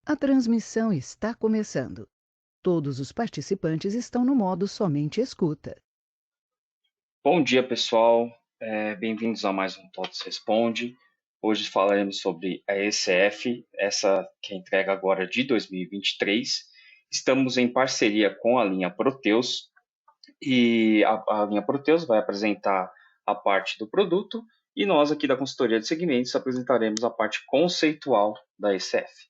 A transmissão está começando. Todos os participantes estão no modo somente escuta. Bom dia, pessoal. Bem-vindos a mais um TOTS Responde. Hoje falaremos sobre a ECF, essa que é a entrega agora de 2023. Estamos em parceria com a linha Proteus e a linha Proteus vai apresentar a parte do produto e nós aqui da consultoria de segmentos apresentaremos a parte conceitual da ECF.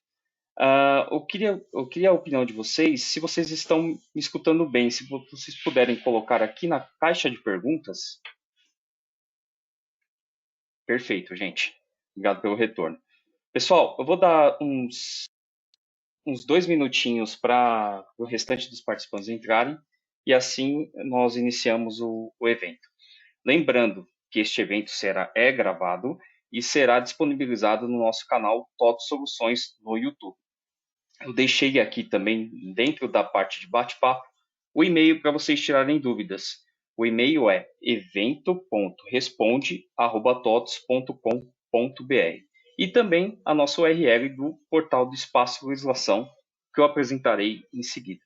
Eu queria a opinião de vocês, se vocês estão me escutando bem, se vocês puderem colocar aqui na caixa de perguntas. Perfeito, gente. Obrigado pelo retorno. Pessoal, eu vou dar uns 2 minutinhos para o restante dos participantes entrarem e assim nós iniciamos o evento. Lembrando que este evento é gravado e será disponibilizado no nosso canal TOTS Soluções no YouTube. Eu deixei aqui também, dentro da parte de bate-papo, o e-mail para vocês tirarem dúvidas. O e-mail é evento.responde@tots.com.br e também a nossa URL do portal do Espaço Legislação, que eu apresentarei em seguida.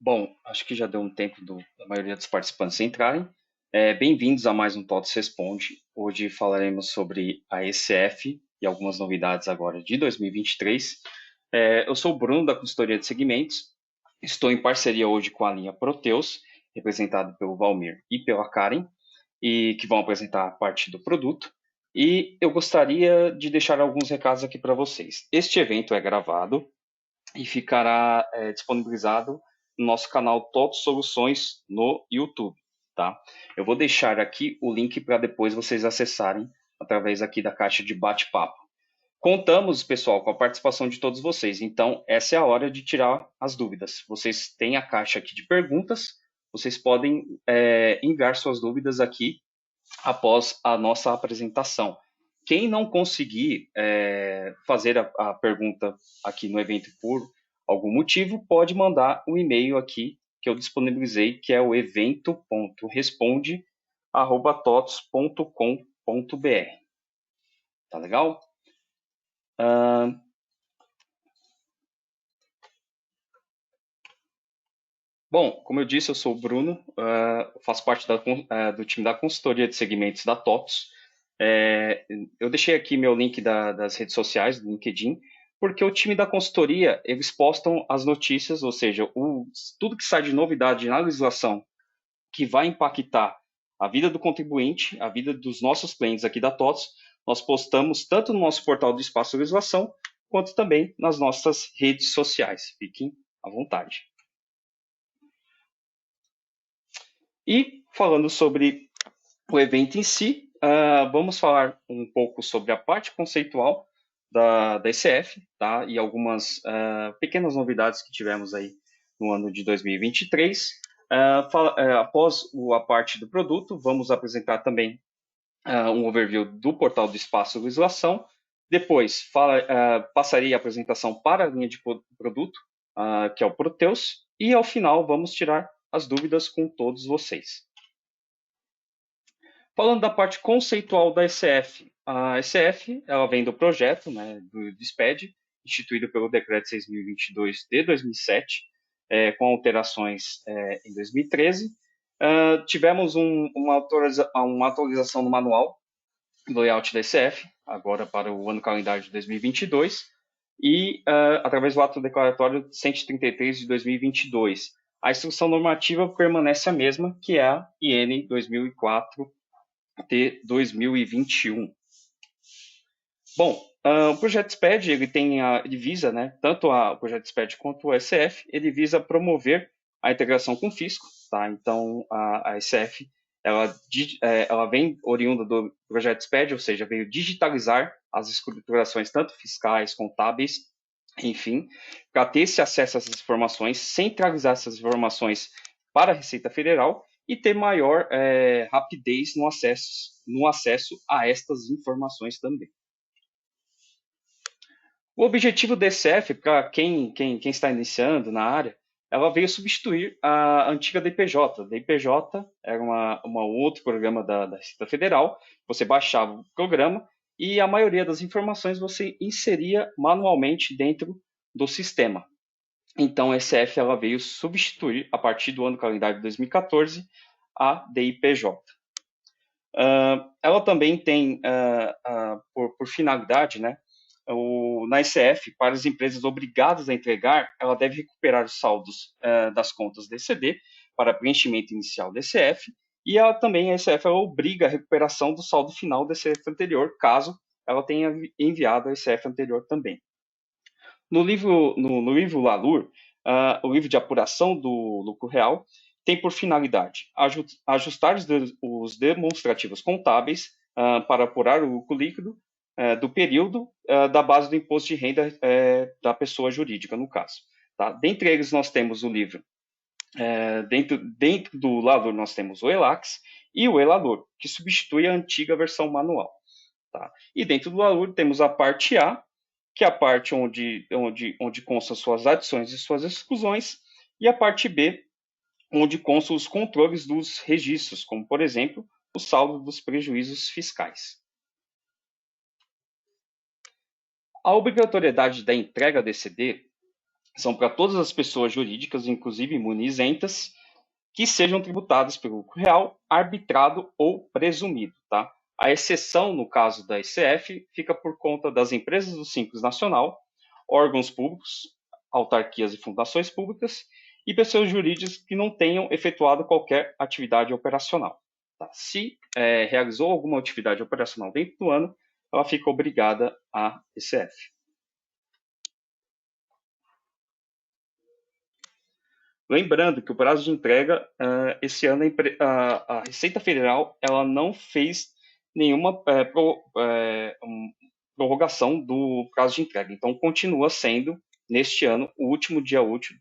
Bom, acho que já deu um tempo da maioria dos participantes entrarem. Bem-vindos a mais um TOTS Responde. Hoje falaremos sobre a ECF e algumas novidades agora de 2023. Eu sou o Bruno, da consultoria de segmentos. Estou em parceria hoje com a linha Proteus, representada pelo Valmir e pela Karen, e que vão apresentar a parte do produto. E eu gostaria de deixar alguns recados aqui para vocês. Este evento é gravado e ficará disponibilizado no nosso canal TOTS Soluções no YouTube, tá? Eu vou deixar aqui o link para depois vocês acessarem através aqui da caixa de bate-papo. Contamos, pessoal, com a participação de todos vocês, então essa é a hora de tirar as dúvidas. Vocês têm a caixa aqui de perguntas, vocês podem enviar suas dúvidas aqui após a nossa apresentação. Quem não conseguir fazer a pergunta aqui no evento por algum motivo, pode mandar um e-mail aqui que eu disponibilizei, que é o evento.responde@tots.com.br. Tá legal? Bom, como eu disse, eu sou o Bruno, faço parte do time da consultoria de segmentos da TOTS. Eu deixei aqui meu link das redes sociais, do LinkedIn, porque o time da consultoria, eles postam as notícias, ou seja, tudo que sai de novidade na legislação que vai impactar a vida do contribuinte, a vida dos nossos clientes aqui da TOTS, nós postamos tanto no nosso portal do Espaço Legislação, quanto também nas nossas redes sociais. Fiquem à vontade. E falando sobre o evento em si, vamos falar um pouco sobre a parte conceitual da ECF, tá? E algumas pequenas novidades que tivemos aí no ano de 2023. Após a parte do produto, vamos apresentar também um overview do portal do Espaço Legislação. Depois, passarei a apresentação para a linha de produto, que é o Proteus. E, ao final, vamos tirar as dúvidas com todos vocês. Falando da parte conceitual da ECF, a ECF ela vem do projeto, né, do SPED, instituído pelo Decreto 6.022 de 2007, com alterações em 2013. Tivemos uma atualização no manual do layout da ECF, agora para o ano calendário de 2022, e através do ato declaratório 133 de 2022. A instrução normativa permanece a mesma, que é a IN 2004 de 2021. Bom, o projeto SPED ele visa, né, tanto o projeto SPED quanto o ECF, ele visa promover a integração com o fisco, tá? Então a ECF ela vem oriunda do projeto SPED, ou seja, veio digitalizar as escriturações tanto fiscais, contábeis, enfim, para ter esse acesso a essas informações, centralizar essas informações para a Receita Federal e ter maior rapidez no acesso a estas informações também. O objetivo do ECF, para quem está iniciando na área, ela veio substituir a antiga DPJ. A DPJ era uma outro programa da Receita Federal. Você baixava o programa e a maioria das informações você inseria manualmente dentro do sistema. Então, a ECF ela veio substituir, a partir do ano calendário de 2014, a DIPJ. Ela também tem, por finalidade, né, na ECF, para as empresas obrigadas a entregar, ela deve recuperar os saldos das contas DCD para preenchimento inicial da ECF, e a ECF ela obriga a recuperação do saldo final da ECF anterior, caso ela tenha enviado a ECF anterior também. No livro LALUR, o livro de apuração do lucro real, tem por finalidade ajustar os demonstrativos contábeis para apurar o lucro líquido do período da base do imposto de renda da pessoa jurídica, no caso. Tá? Dentre eles, nós temos o livro, dentro do LALUR, nós temos o ELAX e o ELALUR, que substitui a antiga versão manual. Tá? E dentro do LALUR, temos a parte A, que é a parte onde constam suas adições e suas exclusões, e a parte B, onde constam os controles dos registros, como, por exemplo, o saldo dos prejuízos fiscais. A obrigatoriedade da entrega DCD são para todas as pessoas jurídicas, inclusive imunizentas, que sejam tributadas pelo lucro real, arbitrado ou presumido. Tá? A exceção, no caso da ECF, fica por conta das empresas do Simples Nacional, órgãos públicos, autarquias e fundações públicas e pessoas jurídicas que não tenham efetuado qualquer atividade operacional. Tá? Se realizou alguma atividade operacional dentro do ano, ela fica obrigada à ECF. Lembrando que o prazo de entrega, esse ano, a Receita Federal ela não fez nenhuma prorrogação do prazo de entrega. Então, continua sendo, neste ano, o último dia útil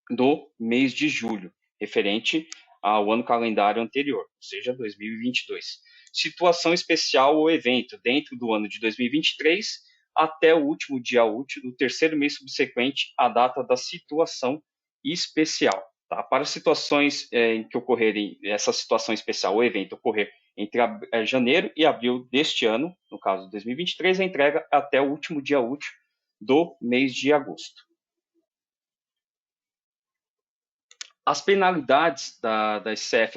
do mês de julho, referente ao ano calendário anterior, ou seja, 2022. Situação especial ou evento dentro do ano de 2023 até o último dia útil do terceiro mês subsequente à data da situação especial. Tá? Para situações em que ocorrerem essa situação especial ou evento ocorrer entre janeiro e abril deste ano, no caso de 2023, a entrega até o último dia útil do mês de agosto. As penalidades da ECF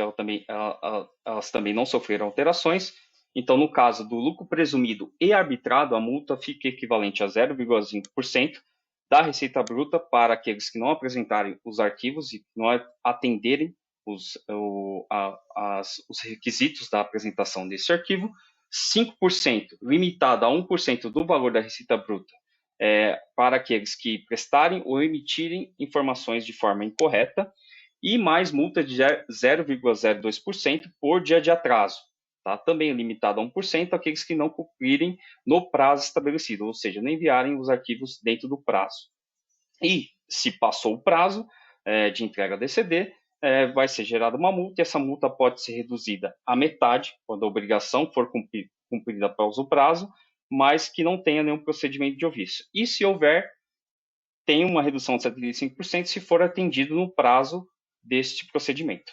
elas também não sofreram alterações. Então, no caso do lucro presumido e arbitrado, a multa fica equivalente a 0,5% da receita bruta para aqueles que não apresentarem os arquivos e não atenderem os requisitos da apresentação desse arquivo, 5% limitado a 1% do valor da receita bruta para aqueles que prestarem ou emitirem informações de forma incorreta, e mais multa de 0,02% por dia de atraso. Tá? Também limitado a 1% aqueles que não cumprirem no prazo estabelecido, ou seja, não enviarem os arquivos dentro do prazo. E se passou o prazo de entrega DCD, vai ser gerada uma multa, e essa multa pode ser reduzida à metade, quando a obrigação for cumprida após o prazo, mas que não tenha nenhum procedimento de ofício. E se houver, tem uma redução de 75% se for atendido no prazo deste procedimento.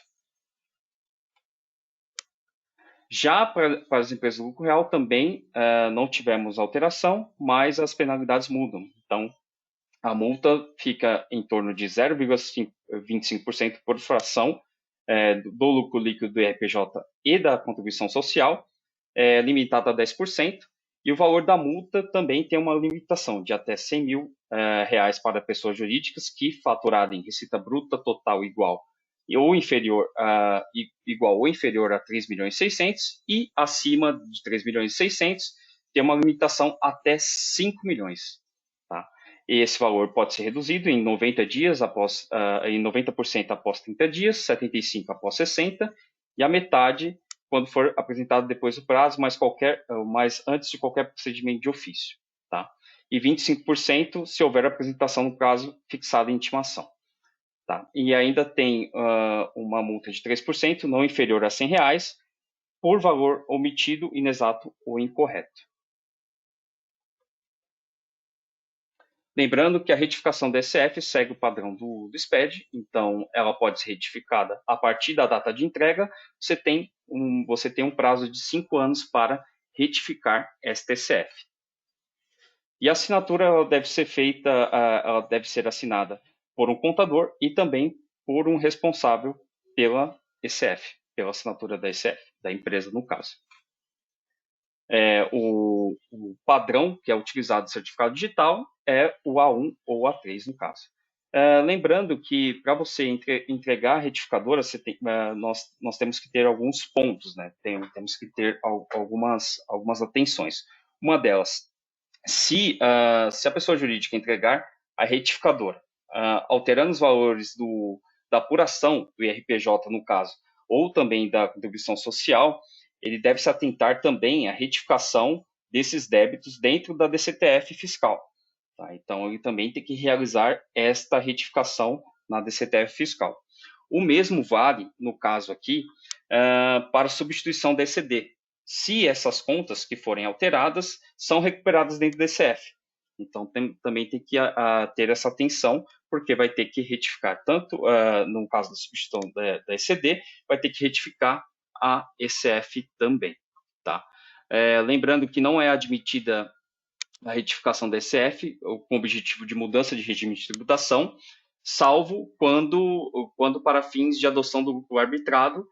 Já para as empresas do lucro real também não tivemos alteração, mas as penalidades mudam. Então, a multa fica em torno de 0,25% por fração do lucro líquido do IRPJ e da contribuição social, limitada a 10%, e o valor da multa também tem uma limitação de até R$ 100.000 para pessoas jurídicas que faturarem receita bruta total igual ou inferior a 3.600.000 e acima de 3.600.000 tem uma limitação até 5 milhões. Tá? E esse valor pode ser reduzido em 90 dias em 90% após 30 dias, 75 após 60 e a metade quando for apresentado depois do prazo, mas antes de qualquer procedimento de ofício, tá? E 25% se houver apresentação no prazo fixado em intimação. Tá? E ainda tem uma multa de 3%, não inferior a R$ 100, por valor omitido, inexato ou incorreto. Lembrando que a retificação da ECF segue o padrão do SPED, então ela pode ser retificada a partir da data de entrega. Você tem um prazo de 5 anos para retificar esta ECF. E a assinatura ela deve ser assinada por um contador e também por um responsável pela ECF, pela assinatura da ECF, da empresa no caso. O padrão que é utilizado no certificado digital é o A1 ou A3 no caso. Lembrando que para você entregar a retificadora, nós temos que ter alguns pontos, né? Temos que ter algumas atenções. Uma delas, se a pessoa jurídica entregar a retificadora, alterando os valores da apuração do IRPJ no caso, ou também da contribuição social, ele deve se atentar também à retificação desses débitos dentro da DCTF fiscal. Tá? Então, ele também tem que realizar esta retificação na DCTF fiscal. O mesmo vale, no caso aqui, para substituição da ECD, se essas contas que forem alteradas são recuperadas dentro do DCF. Então, também tem que ter essa atenção, porque vai ter que retificar, tanto no caso da substituição da ECD, vai ter que retificar a ECF também. Tá? Lembrando que não é admitida a retificação da ECF com objetivo de mudança de regime de tributação, salvo quando para fins de adoção do lucro arbitrado,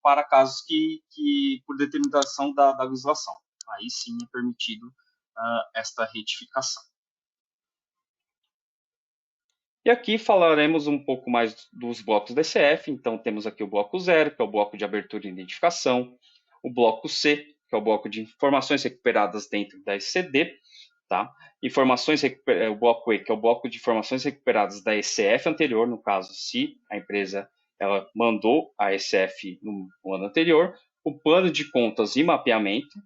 para casos que por determinação da legislação. Aí sim é permitido esta retificação. E aqui falaremos um pouco mais dos blocos da ECF. Então, temos aqui o bloco 0, que é o bloco de abertura e identificação, o bloco C, que é o bloco de informações recuperadas dentro da ECD, tá? O bloco E, que é o bloco de informações recuperadas da ECF anterior, no caso, se a empresa ela mandou a ECF no ano anterior, o plano de contas e mapeamento,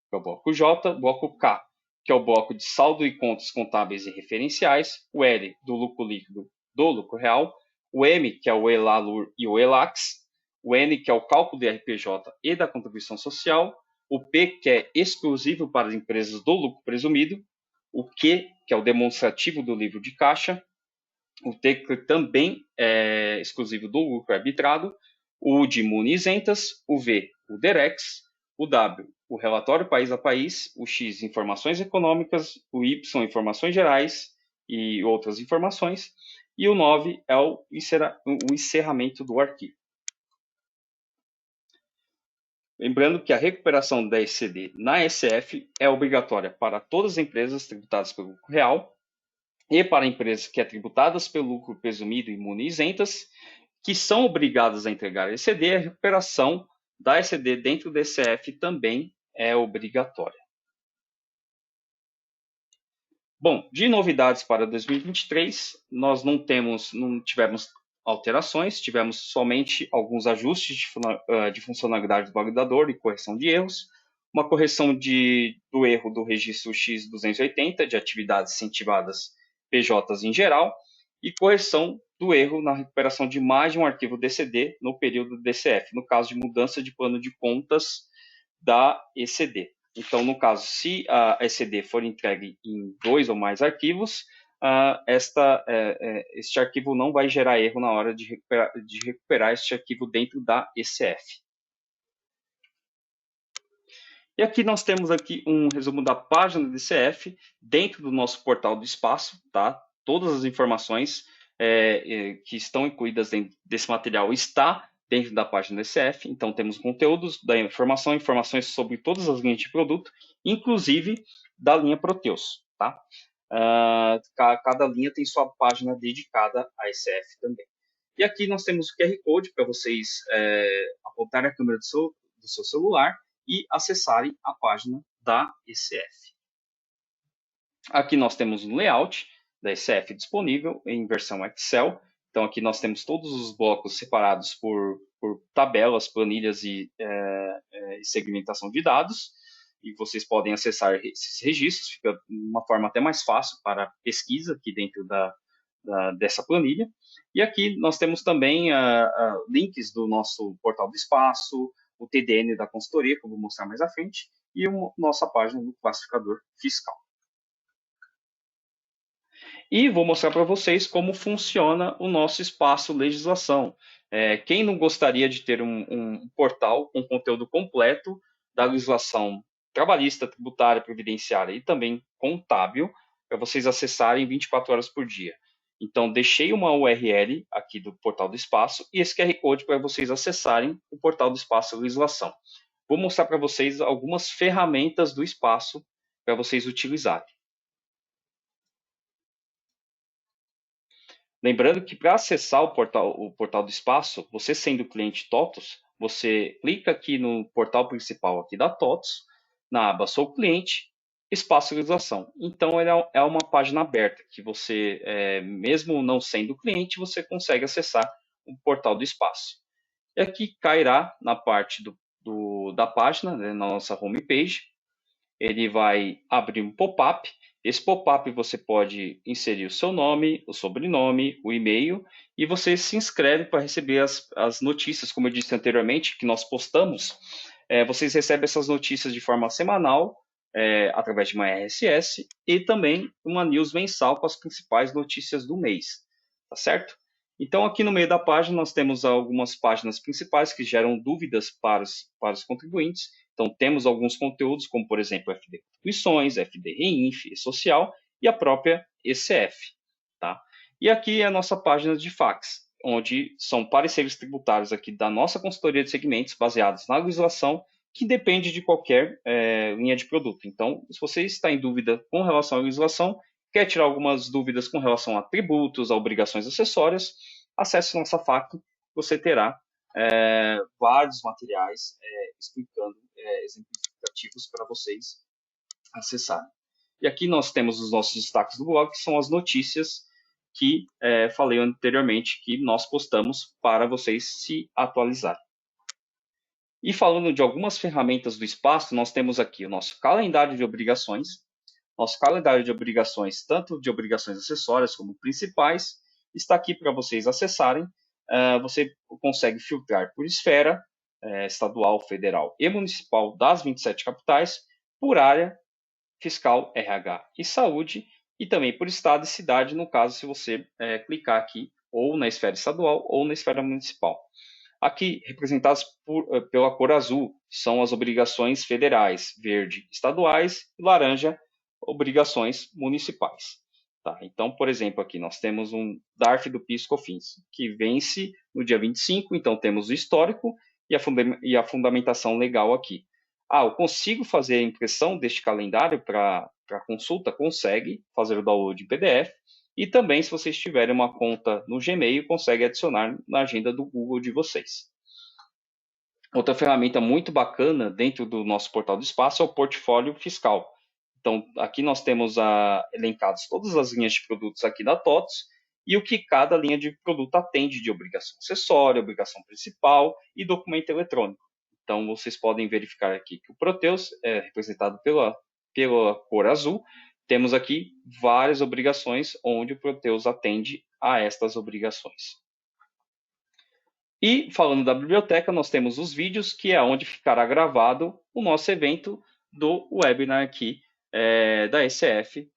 que é o bloco J, bloco K, que é o bloco de saldo e contas contábeis e referenciais, o L, do lucro líquido do lucro real, o M, que é o ELALUR e o ELAX, o N, que é o cálculo do RPJ e da contribuição social, o P, que é exclusivo para as empresas do lucro presumido, o Q, que é o demonstrativo do livro de caixa, o T, que também é exclusivo do lucro arbitrado, o de MUNI isentas, o V, o DEREX, o W, o relatório país a país, o X, informações econômicas, o Y, informações gerais e outras informações, e o 9 é o encerramento do arquivo. Lembrando que a recuperação da ECD na ECF é obrigatória para todas as empresas tributadas pelo lucro real e para empresas que é tributadas pelo lucro presumido e imune isentas, que são obrigadas a entregar a ECD, a recuperação da ECD dentro do ECF também é obrigatória. Bom, de novidades para 2023, nós não tivemos alterações, tivemos somente alguns ajustes de funcionalidade do validador e correção de erros, uma correção do erro do registro X280 de atividades incentivadas PJs em geral e correção do erro na recuperação de mais de um arquivo DCD no período do DCF, no caso de mudança de plano de contas da ECD. Então, no caso, se a ECD for entregue em 2 ou mais arquivos, este arquivo não vai gerar erro na hora de recuperar este arquivo dentro da ECF. E aqui nós temos aqui um resumo da página do ECF dentro do nosso portal do espaço, tá? Todas as informações que estão incluídas dentro desse material está dentro da página do ECF. Então temos conteúdos da informação, informações sobre todas as linhas de produto, inclusive da linha Proteus, tá? Cada linha tem sua página dedicada a ECF também. E aqui nós temos o QR Code para vocês apontarem a câmera do seu celular e acessarem a página da ECF. Aqui nós temos um layout da ECF disponível em versão Excel. Então aqui nós temos todos os blocos separados por tabelas, planilhas e segmentação de dados. E vocês podem acessar esses registros, fica uma forma até mais fácil para pesquisa aqui dentro dessa planilha. E aqui nós temos também links do nosso portal do espaço, o TDN da consultoria, que eu vou mostrar mais à frente, e nossa página do classificador fiscal. E vou mostrar para vocês como funciona o nosso espaço legislação. Quem não gostaria de ter um portal com conteúdo completo da legislação trabalhista, tributária, previdenciária e também contábil, para vocês acessarem 24 horas por dia. Então, deixei uma URL aqui do Portal do Espaço e esse QR Code para vocês acessarem o Portal do Espaço Legislação. Vou mostrar para vocês algumas ferramentas do espaço para vocês utilizarem. Lembrando que para acessar o portal do espaço, você sendo cliente TOTVS, você clica aqui no portal principal aqui da TOTVS, na aba Sou Cliente, Espaço Legislação. Então, ele é uma página aberta, que você, mesmo não sendo cliente, você consegue acessar o portal do espaço. E aqui cairá na parte da página, né, na nossa homepage, ele vai abrir um pop-up. Esse pop-up você pode inserir o seu nome, o sobrenome, o e-mail, e você se inscreve para receber as notícias, como eu disse anteriormente, que nós postamos. Vocês recebem essas notícias de forma semanal, através de uma RSS, e também uma news mensal com as principais notícias do mês, tá certo? Então, aqui no meio da página, nós temos algumas páginas principais que geram dúvidas para os contribuintes. Então, temos alguns conteúdos, como, por exemplo, FD Contribuições, FD Reinf, E-Social e a própria ECF. Tá? E aqui é a nossa página de fax, onde são pareceres tributários aqui da nossa consultoria de segmentos, baseados na legislação, que depende de qualquer linha de produto. Então, se você está em dúvida com relação à legislação, quer tirar algumas dúvidas com relação a tributos, a obrigações acessórias, acesse nossa FAQ, você terá vários materiais explicando exemplificativos para vocês acessarem. E aqui nós temos os nossos destaques do blog, que são as notícias que falei anteriormente, que nós postamos para vocês se atualizarem. E falando de algumas ferramentas do espaço, nós temos aqui o nosso calendário de obrigações. Nosso calendário de obrigações, tanto de obrigações acessórias como principais, está aqui para vocês acessarem. Você consegue filtrar por esfera, estadual, federal e municipal das 27 capitais, por área, fiscal, RH e saúde, e também por estado e cidade, no caso, se você clicar aqui ou na esfera estadual ou na esfera municipal. Aqui, representadas pela cor azul, são as obrigações federais, verde, estaduais, e laranja, obrigações municipais. Tá? Então, por exemplo, aqui nós temos um DARF do PIS/COFINS, que vence no dia 25, então temos o histórico e a fundamentação legal aqui. Eu consigo fazer a impressão deste calendário para consulta? Consegue fazer o download em PDF. E também, se vocês tiverem uma conta no Gmail, consegue adicionar na agenda do Google de vocês. Outra ferramenta muito bacana dentro do nosso portal do espaço é o portfólio fiscal. Então, aqui nós temos elencados todas as linhas de produtos aqui da TOTVS e o que cada linha de produto atende de obrigação acessória, obrigação principal e documento eletrônico. Então, vocês podem verificar aqui que o Proteus é representado pela cor azul. Temos aqui várias obrigações onde o Proteus atende a estas obrigações. E falando da biblioteca, nós temos os vídeos, que é onde ficará gravado o nosso evento do webinar aqui da ECF,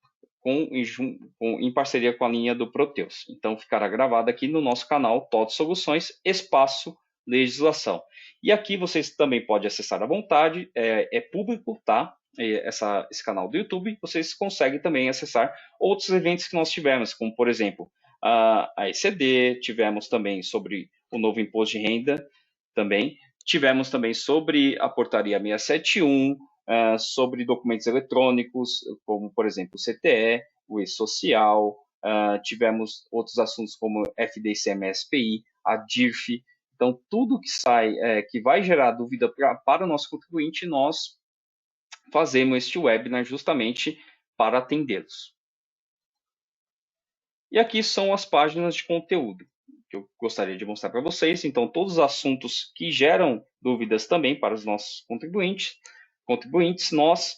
em parceria com a linha do Proteus. Então, ficará gravado aqui no nosso canal TOTVS Soluções, Espaço legislação. E aqui vocês também podem acessar à vontade, é público, tá? Esse canal do YouTube, vocês conseguem também acessar outros eventos que nós tivemos, como, por exemplo, a ECD, tivemos também sobre o novo imposto de renda, também tivemos também sobre a portaria 671, sobre documentos eletrônicos, como, por exemplo, o CTE, o e-social, tivemos outros assuntos como FDIC-MSPI, a DIRF. Então, tudo que sai, que vai gerar dúvida para o nosso contribuinte, nós fazemos este webinar justamente para atendê-los. E aqui são as páginas de conteúdo que eu gostaria de mostrar para vocês. Então, todos os assuntos que geram dúvidas também para os nossos contribuintes, nós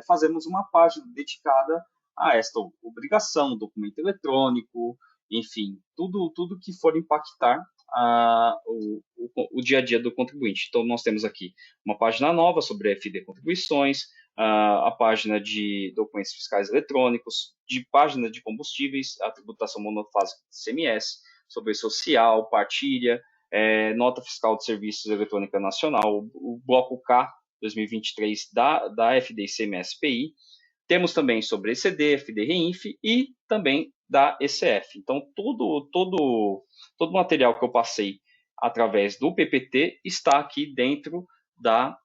fazemos uma página dedicada a esta obrigação, documento eletrônico, enfim, tudo que for impactar o dia a dia do contribuinte. Então, nós temos aqui uma página nova sobre FD Contribuições, a página de documentos fiscais eletrônicos, de página de combustíveis, a tributação monofásica do ICMS, sobre social, partilha, nota fiscal de serviços eletrônica nacional, o bloco K 2023 da FDIC-MSPI. Temos também sobre ECD, FD-REINF e também da ECF. Então, todo o material que eu passei através do PPT está aqui dentro da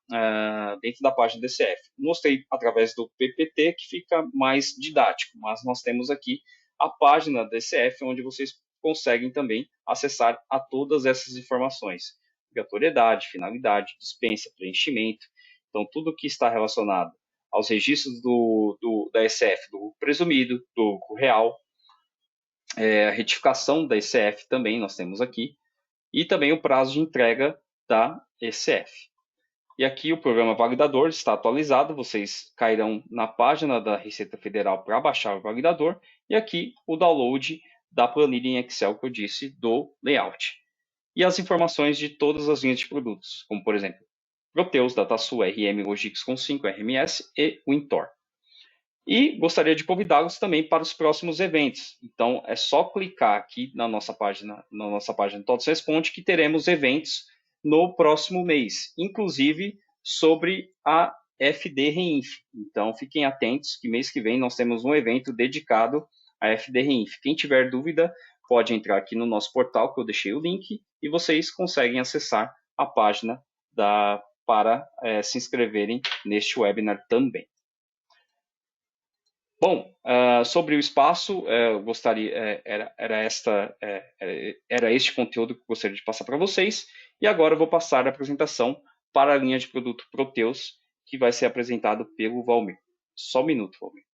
página da ECF. Mostrei através do PPT que fica mais didático, mas nós temos aqui a página da ECF, onde vocês conseguem também acessar a todas essas informações. Obrigatoriedade, finalidade, dispensa, preenchimento. Então, tudo que está relacionado aos registros da ECF, do presumido, do lucro real, a retificação da ECF também nós temos aqui, e também o prazo de entrega da ECF. E aqui o programa validador está atualizado, vocês cairão na página da Receita Federal para baixar o validador, e aqui o download da planilha em Excel que eu disse do layout. E as informações de todas as linhas de produtos, como por exemplo, Proteus, DataSul, RM, Logix com 5, RMS e Wintor. E gostaria de convidá-los também para os próximos eventos. Então, é só clicar aqui na nossa página Todos Responde, que teremos eventos no próximo mês, inclusive sobre a FD-REINF. Então, fiquem atentos que mês que vem nós temos um evento dedicado à FD-REINF. Quem tiver dúvida, pode entrar aqui no nosso portal, que eu deixei o link, e vocês conseguem acessar a página para se inscreverem neste webinar também. Bom, sobre o espaço, eu gostaria, era este conteúdo que eu gostaria de passar para vocês, e agora eu vou passar a apresentação para a linha de produto Proteus, que vai ser apresentado pelo Valmir. Só um minuto, Valmir.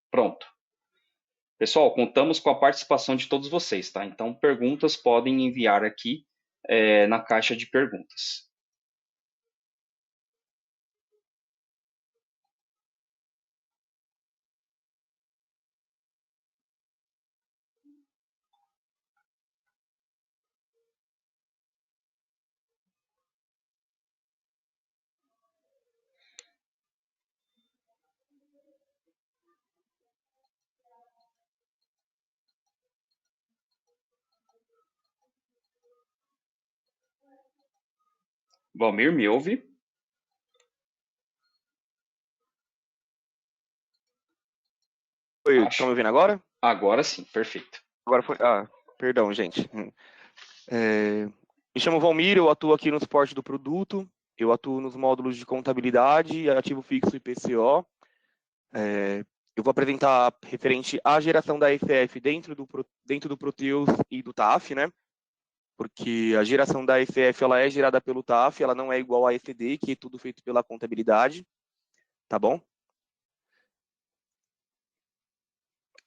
Pronto. Pessoal, contamos com a participação de todos vocês, tá? Então, perguntas podem enviar aqui na caixa de perguntas. Valmir, me ouve? Oi, estão me ouvindo agora? Agora sim, perfeito. Agora foi. Perdão, gente. Me chamo Valmir, eu atuo aqui no suporte do produto, eu atuo nos módulos de contabilidade, ativo fixo e PCO. Eu vou apresentar referente à geração da ECF dentro do Proteus e do TAF, né? Porque a geração da ECF ela é gerada pelo TAF, ela não é igual à ECD, que é tudo feito pela contabilidade, tá bom?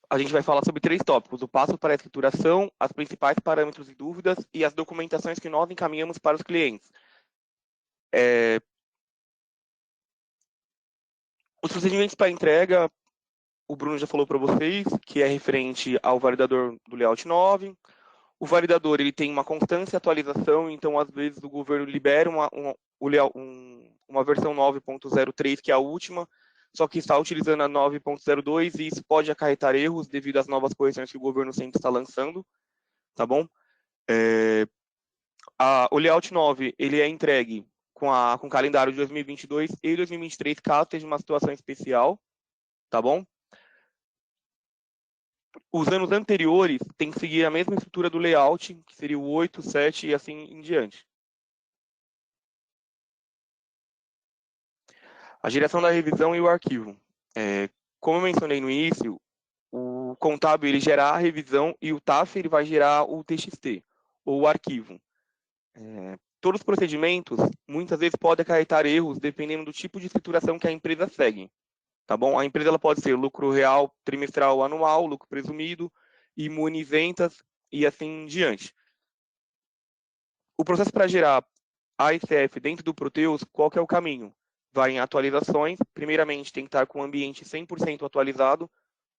A gente vai falar sobre 3 tópicos: o passo para a escrituração, as principais parâmetros e dúvidas e as documentações que nós encaminhamos para os clientes. Os procedimentos para entrega, o Bruno já falou para vocês, que é referente ao validador do Layout 9. O validador ele tem uma constante atualização, então às vezes o governo libera uma versão 9.03, que é a última, só que está utilizando a 9.02 e isso pode acarretar erros devido às novas correções que o governo sempre está lançando, tá bom? O layout 9, ele é entregue com o calendário de 2022 e 2023, caso esteja uma situação especial, tá bom? Os anos anteriores tem que seguir a mesma estrutura do layout, que seria o 8, 7 e assim em diante. A geração da revisão e o arquivo. Como eu mencionei no início, o contábil ele gera a revisão e o TAF ele vai gerar o TXT, ou o arquivo. Todos os procedimentos, muitas vezes, podem acarretar erros dependendo do tipo de escrituração que a empresa segue. Tá bom? A empresa ela pode ser lucro real, trimestral ou anual, lucro presumido, imune ventas e assim em diante. O processo para gerar a ICF dentro do Proteus, qual que é o caminho? Vai em atualizações. Primeiramente, tem que estar com o ambiente 100% atualizado,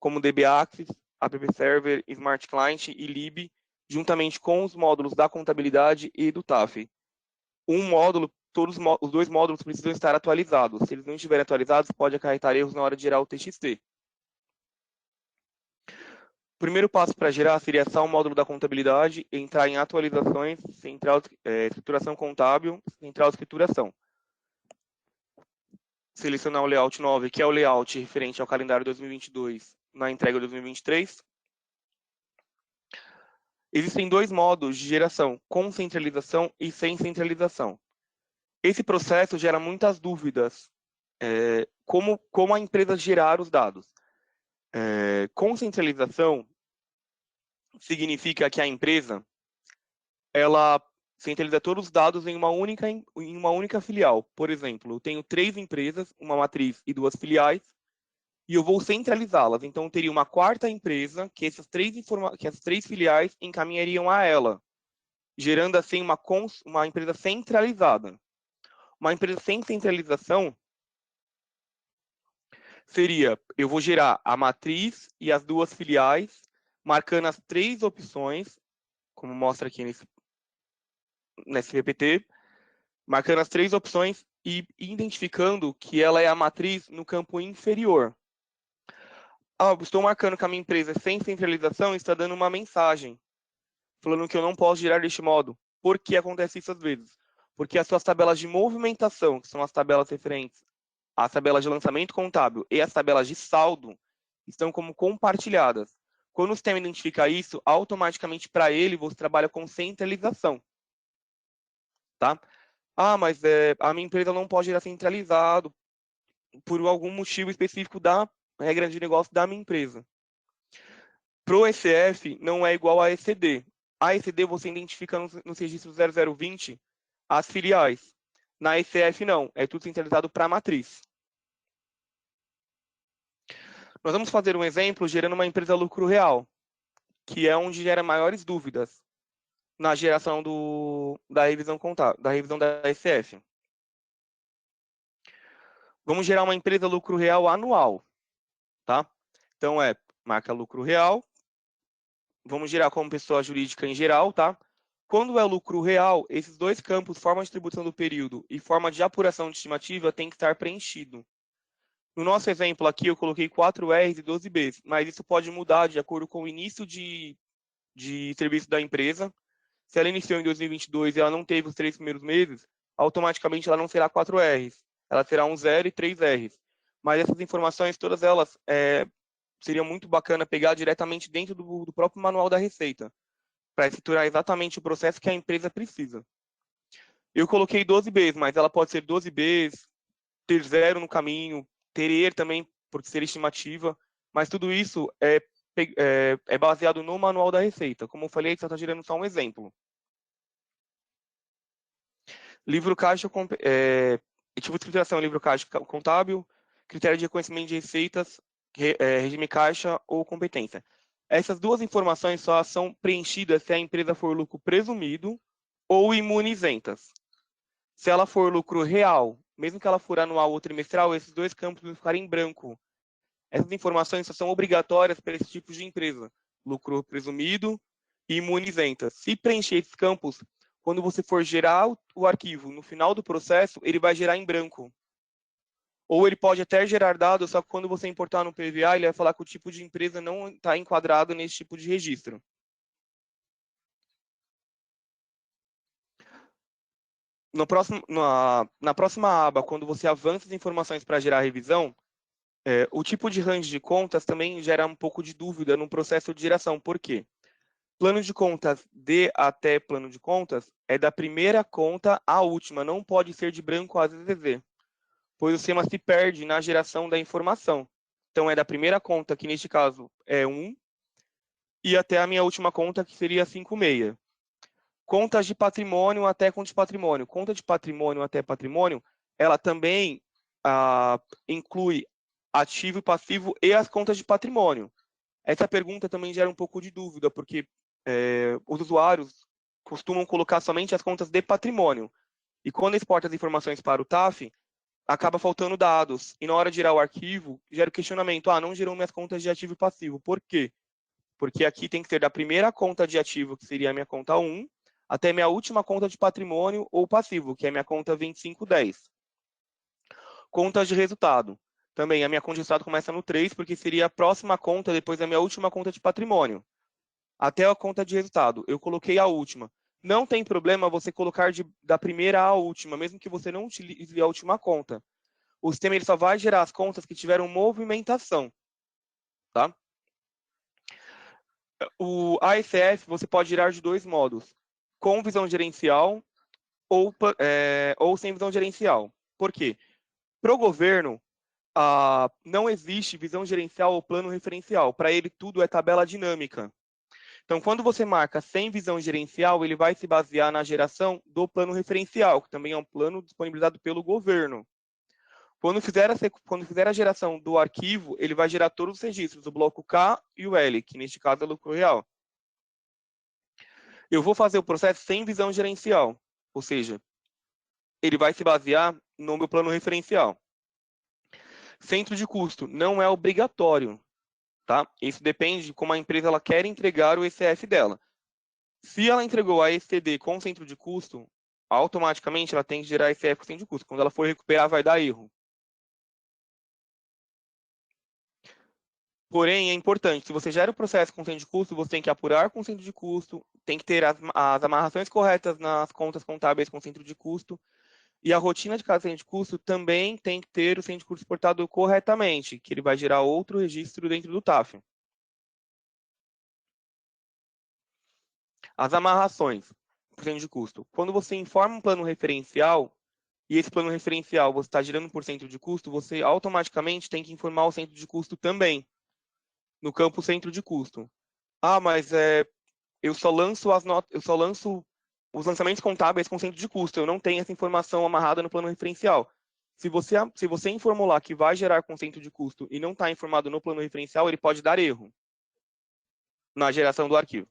como DB Access, App Server, Smart Client e lib, juntamente com os módulos da contabilidade e do TAF. Um módulo, os dois módulos precisam estar atualizados. Se eles não estiverem atualizados, pode acarretar erros na hora de gerar o TXT. O primeiro passo para gerar seria só o módulo da contabilidade, entrar em atualizações, central escrituração contábil, central escrituração. Selecionar o layout 9, que é o layout referente ao calendário 2022 na entrega 2023. Existem dois modos de geração, com centralização e sem centralização. Esse processo gera muitas dúvidas, como a empresa gerar os dados. Com centralização, significa que a empresa ela centraliza todos os dados em uma única filial. Por exemplo, eu tenho 3 empresas, uma matriz e 2 filiais, e eu vou centralizá-las. Então, eu teria uma quarta empresa que essas 3 filiais encaminhariam a ela, gerando assim uma empresa centralizada. Uma empresa sem centralização seria, eu vou gerar a matriz e as 2 filiais, marcando as 3 opções, como mostra aqui nesse PPT, marcando as 3 opções e identificando que ela é a matriz no campo inferior. Estou marcando que a minha empresa é sem centralização e está dando uma mensagem, falando que eu não posso gerar deste modo. Por que acontece isso às vezes? Porque as suas tabelas de movimentação, que são as tabelas referentes às tabelas de lançamento contábil e as tabelas de saldo, estão como compartilhadas. Quando o sistema identifica isso, automaticamente para ele você trabalha com centralização. Tá? Mas a minha empresa não pode gerar centralizado por algum motivo específico da regra de negócio da minha empresa. Para o ECF, não é igual a ECD. A ECD você identifica nos registros 0020 as filiais. Na ECF, não. É tudo centralizado para a matriz. Nós vamos fazer um exemplo gerando uma empresa lucro real, que é onde gera maiores dúvidas na geração da revisão contábil, da revisão da ECF. Vamos gerar uma empresa lucro real anual, tá? Então, marca lucro real. Vamos gerar como pessoa jurídica em geral, tá? Quando é lucro real, esses 2 campos, forma de tribuição do período e forma de apuração de estimativa, tem que estar preenchido. No nosso exemplo aqui, eu coloquei 4 R's e 12 B's, mas isso pode mudar de acordo com o início de serviço da empresa. Se ela iniciou em 2022 e ela não teve os 3 primeiros meses, automaticamente ela não será 4 R's, ela será um 0 e 3 R's. Mas essas informações, todas elas, seria muito bacana pegar diretamente dentro do próprio manual da Receita, para estruturar exatamente o processo que a empresa precisa. Eu coloquei 12 B's, mas ela pode ser 12 B's, ter 0 no caminho, ter ER também, por ser estimativa, mas tudo isso é baseado no manual da Receita. Como eu falei, você está gerando só um exemplo. Livro caixa, tipo de escrituração, livro caixa contábil, critério de reconhecimento de receitas, regime caixa ou competência. Essas 2 informações só são preenchidas se a empresa for lucro presumido ou imune isentas. Se ela for lucro real, mesmo que ela for anual ou trimestral, esses 2 campos vão ficar em branco. Essas informações só são obrigatórias para esse tipo de empresa, lucro presumido e imune isentas. Se preencher esses campos, quando você for gerar o arquivo no final do processo, ele vai gerar em branco. Ou ele pode até gerar dados, só que quando você importar no PVA, ele vai falar que o tipo de empresa não está enquadrado nesse tipo de registro. Na próxima aba, quando você avança as informações para gerar a revisão, o tipo de range de contas também gera um pouco de dúvida no processo de geração. Por quê? Plano de contas D até plano de contas é da primeira conta à última, não pode ser de branco a ZZZ, pois o sistema se perde na geração da informação. Então, é da primeira conta, que neste caso é 1, e até a minha última conta, que seria 56. Contas de patrimônio até conta de patrimônio. Conta de patrimônio até patrimônio, ela também inclui ativo e passivo e as contas de patrimônio. Essa pergunta também gera um pouco de dúvida, porque os usuários costumam colocar somente as contas de patrimônio. E quando exporta as informações para o TAF, acaba faltando dados. E na hora de gerar o arquivo, gera o questionamento, não gerou minhas contas de ativo e passivo. Por quê? Porque aqui tem que ser da primeira conta de ativo, que seria a minha conta 1, até minha última conta de patrimônio ou passivo, que é a minha conta 2510. Contas de resultado. Também a minha conta de resultado começa no 3, porque seria a próxima conta depois da minha última conta de patrimônio. Até a conta de resultado. Eu coloquei a última. Não tem problema você colocar da primeira à última, mesmo que você não utilize a última conta. O sistema ele só vai gerar as contas que tiveram movimentação. Tá? O ASF você pode gerar de dois modos. Com visão gerencial ou sem visão gerencial. Por quê? Para o governo, não existe visão gerencial ou plano referencial. Para ele, tudo é tabela dinâmica. Então, quando você marca sem visão gerencial, ele vai se basear na geração do plano referencial, que também é um plano disponibilizado pelo governo. Quando fizer a geração do arquivo, ele vai gerar todos os registros, o bloco K e o L, que neste caso é lucro real. Eu vou fazer o processo sem visão gerencial, ou seja, ele vai se basear no meu plano referencial. Centro de custo não é obrigatório, tá? Isso depende de como a empresa ela quer entregar o ECF dela. Se ela entregou a ECD com centro de custo, automaticamente ela tem que gerar ECF com centro de custo. Quando ela for recuperar, vai dar erro. Porém, é importante, se você gera o processo com centro de custo, você tem que apurar com centro de custo, tem que ter as amarrações corretas nas contas contábeis com centro de custo, e a rotina de cada centro de custo também tem que ter o centro de custo exportado corretamente, que ele vai gerar outro registro dentro do TAF. As amarrações por centro de custo. Quando você informa um plano referencial, e esse plano referencial você está gerando por centro de custo, você automaticamente tem que informar o centro de custo também, no campo centro de custo. Mas eu só lanço os lançamentos contábeis com centro de custo, eu não tenho essa informação amarrada no plano referencial. Se você informou lá que vai gerar com centro de custo e não está informado no plano referencial, ele pode dar erro na geração do arquivo.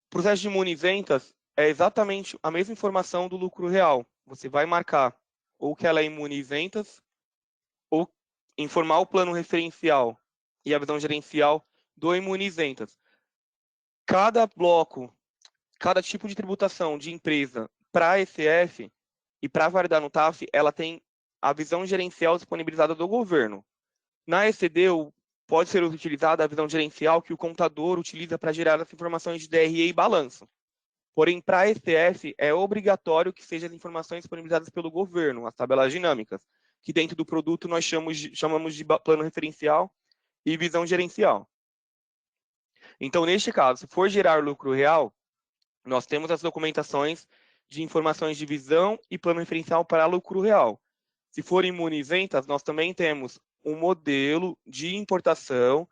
O processo de imune-isentas é exatamente a mesma informação do lucro real. Você vai marcar ou que ela é imune-isentas, ou informar o plano referencial e a visão gerencial do imune-isentas. Cada bloco, cada tipo de tributação de empresa para ECF e para validar no TAF, ela tem a visão gerencial disponibilizada do governo. Na ECD, pode ser utilizada a visão gerencial que o contador utiliza para gerar as informações de DRE e balanço. Porém, para ECF, é obrigatório que sejam as informações disponibilizadas pelo governo, as tabelas dinâmicas, que dentro do produto nós chamamos de plano referencial e visão gerencial. Então, neste caso, se for gerar lucro real, nós temos as documentações de informações de visão e plano referencial para lucro real. Se for imune isentas, nós também temos um modelo de importação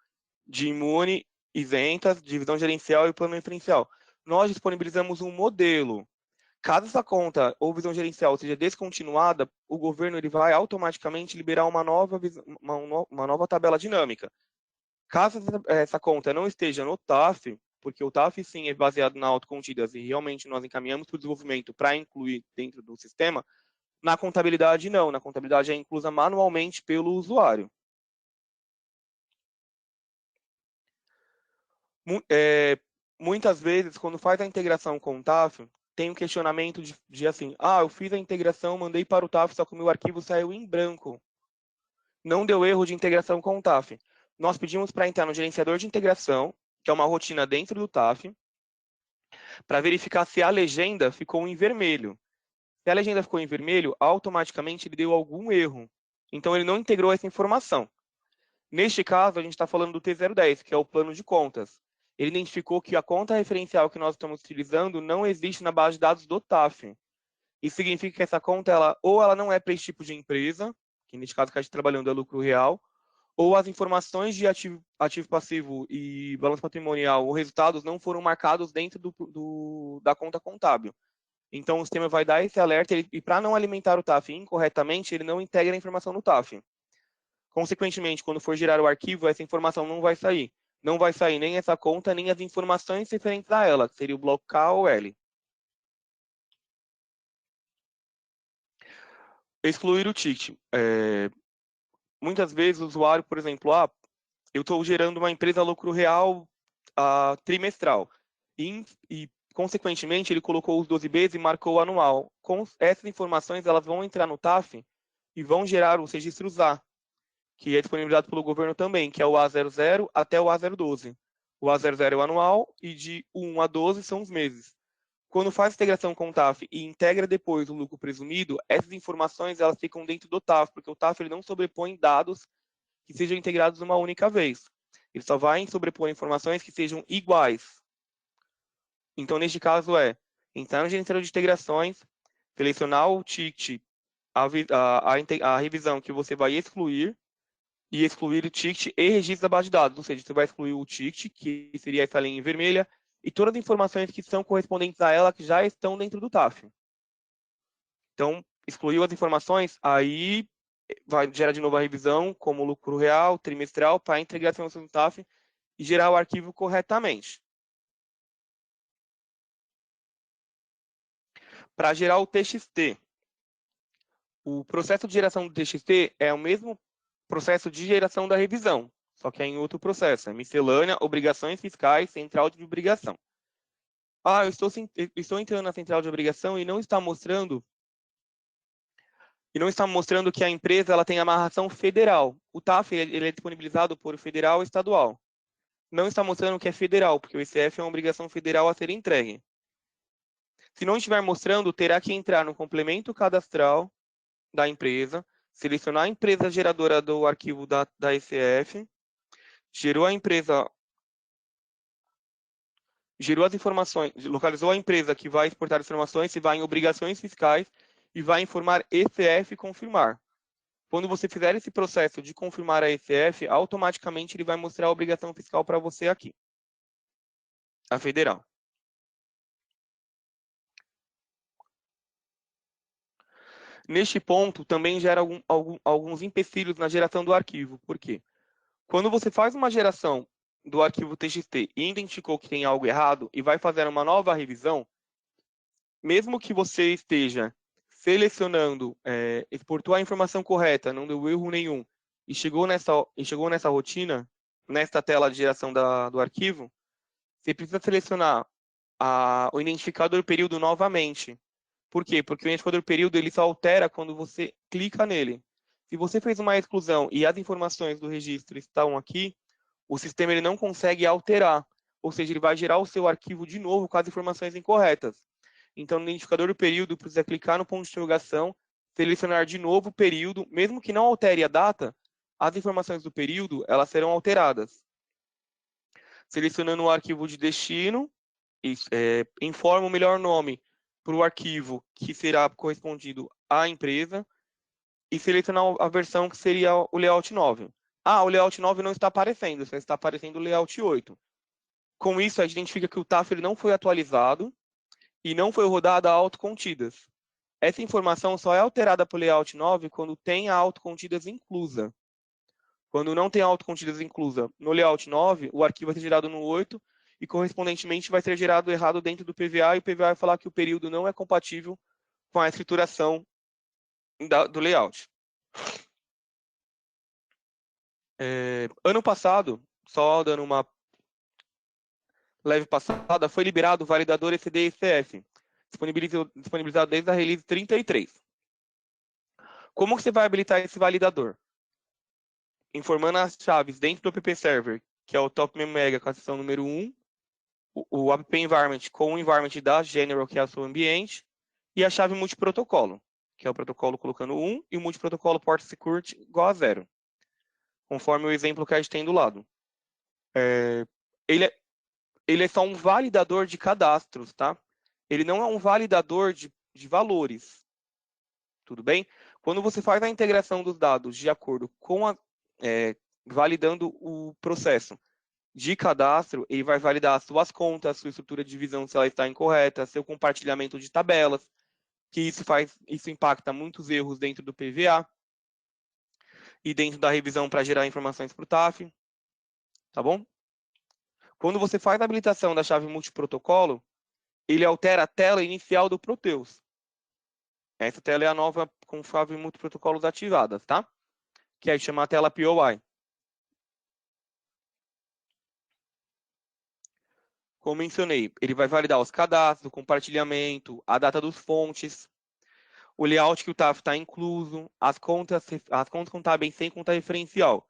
de imune isentas, de visão gerencial e plano referencial. Nós disponibilizamos um modelo. Caso essa conta ou visão gerencial seja descontinuada, o governo ele vai automaticamente liberar uma nova tabela dinâmica. Caso essa conta não esteja no TAF, porque o TAF sim é baseado na autocontidas e realmente nós encaminhamos para o desenvolvimento para incluir dentro do sistema, na contabilidade não, na contabilidade é inclusa manualmente pelo usuário. Muitas vezes, quando faz a integração com o TAF, tem um questionamento de assim, eu fiz a integração, mandei para o TAF, só que o meu arquivo saiu em branco. Não deu erro de integração com o TAF. Nós pedimos para entrar no gerenciador de integração, que é uma rotina dentro do TAF, para verificar se a legenda ficou em vermelho. Se a legenda ficou em vermelho, automaticamente ele deu algum erro. Então, ele não integrou essa informação. Neste caso, a gente está falando do T010, que é o plano de contas. Ele identificou que a conta referencial que nós estamos utilizando não existe na base de dados do TAF. Isso significa que essa conta, ou ela não é para esse tipo de empresa, que neste caso que a gente está trabalhando é lucro real, ou as informações de ativo passivo e balanço patrimonial, ou resultados, não foram marcados dentro da conta contábil. Então, o sistema vai dar esse alerta e para não alimentar o TAF incorretamente, ele não integra a informação no TAF. Consequentemente, quando for gerar o arquivo, essa informação não vai sair. Não vai sair nem essa conta, nem as informações referentes a ela, que seria o bloco K ou L. Excluir o ticket. Muitas vezes o usuário, por exemplo, eu estou gerando uma empresa lucro real trimestral. E, consequentemente, ele colocou os 12Bs e marcou o anual. Com essas informações, elas vão entrar no TAF e vão gerar os registros A, que é disponibilizado pelo governo também, que é o A00 até o A012. O A00 é o anual e de 1 a 12 são os meses. Quando faz a integração com o TAF e integra depois o lucro presumido, essas informações elas ficam dentro do TAF, porque o TAF ele não sobrepõe dados que sejam integrados uma única vez. Ele só vai sobrepor informações que sejam iguais. Então, neste caso, entrar no gerenciador de integrações, selecionar o ticket, a revisão que você vai excluir, e excluir o ticket e registro da base de dados. Ou seja, você vai excluir o ticket, que seria essa linha vermelha, e todas as informações que são correspondentes a ela, que já estão dentro do TAF. Então, excluiu as informações, aí vai gerar de novo a revisão, como lucro real, trimestral, para a integração do TAF e gerar o arquivo corretamente. Para gerar o TXT, o processo de geração do TXT é o mesmo processo de geração da revisão, só que é em outro processo, é miscelânea, obrigações fiscais, central de obrigação. Eu estou entrando na central de obrigação e não está mostrando que a empresa ela tem amarração federal. O TAF ele é disponibilizado por federal e estadual. Não está mostrando que é federal, porque o ICF é uma obrigação federal a ser entregue. Se não estiver mostrando, terá que entrar no complemento cadastral da empresa, selecionar a empresa geradora do arquivo da ICF, gerou as informações, localizou a empresa que vai exportar as informações, se vai em obrigações fiscais e vai informar ECF e confirmar. Quando você fizer esse processo de confirmar a ECF, automaticamente ele vai mostrar a obrigação fiscal para você aqui, a federal. Neste ponto, também gera alguns empecilhos na geração do arquivo. Por quê? Quando você faz uma geração do arquivo TXT e identificou que tem algo errado e vai fazer uma nova revisão, mesmo que você esteja selecionando, exportou a informação correta, não deu erro nenhum, e chegou nessa rotina, nesta tela de geração do arquivo, você precisa selecionar o identificador período novamente. Por quê? Porque o identificador período ele só altera quando você clica nele. Se você fez uma exclusão e as informações do registro estão aqui, o sistema ele não consegue alterar. Ou seja, ele vai gerar o seu arquivo de novo com as informações incorretas. Então, no identificador do período, precisa clicar no ponto de interrogação, selecionar de novo o período, mesmo que não altere a data, as informações do período elas serão alteradas. Selecionando o arquivo de destino, informa o melhor nome para o arquivo que será correspondido à empresa e selecionar a versão que seria o layout 9. O layout 9 não está aparecendo, só está aparecendo o layout 8. Com isso, a gente identifica que o TAF ele não foi atualizado e não foi rodado a autocontidas. Essa informação só é alterada para o layout 9 quando tem a autocontidas inclusa. Quando não tem a autocontidas inclusa no layout 9, o arquivo vai ser gerado no 8 e, correspondentemente, vai ser gerado errado dentro do PVA e o PVA vai falar que o período não é compatível com a escrituração do layout. Ano passado, só dando leve passada, foi liberado o validador ECD-ECF, disponibilizado desde a release 33. Como que você vai habilitar esse validador? Informando as chaves dentro do app server, que é o top mega com a seção número 1, o app environment com o environment da general, que é o seu ambiente, e a chave multiprotocolo, que é o protocolo colocando 1 e o multiprotocolo port security igual a 0, conforme o exemplo que a gente tem do lado. Ele é só um validador de cadastros, tá? Ele não é um validador de valores, tudo bem? Quando você faz a integração dos dados de acordo com validando o processo de cadastro, ele vai validar as suas contas, sua estrutura de divisão se ela está incorreta, seu compartilhamento de tabelas, que isso impacta muitos erros dentro do PVA e dentro da revisão para gerar informações para o TAF, tá bom? Quando você faz a habilitação da chave multiprotocolo, ele altera a tela inicial do Proteus. Essa tela é a nova com chave multiprotocolos ativadas, tá? Que aí chama a tela POI. Como mencionei, ele vai validar os cadastros, o compartilhamento, a data dos fontes, o layout que o TAF está incluso, as contas contábeis sem conta referencial.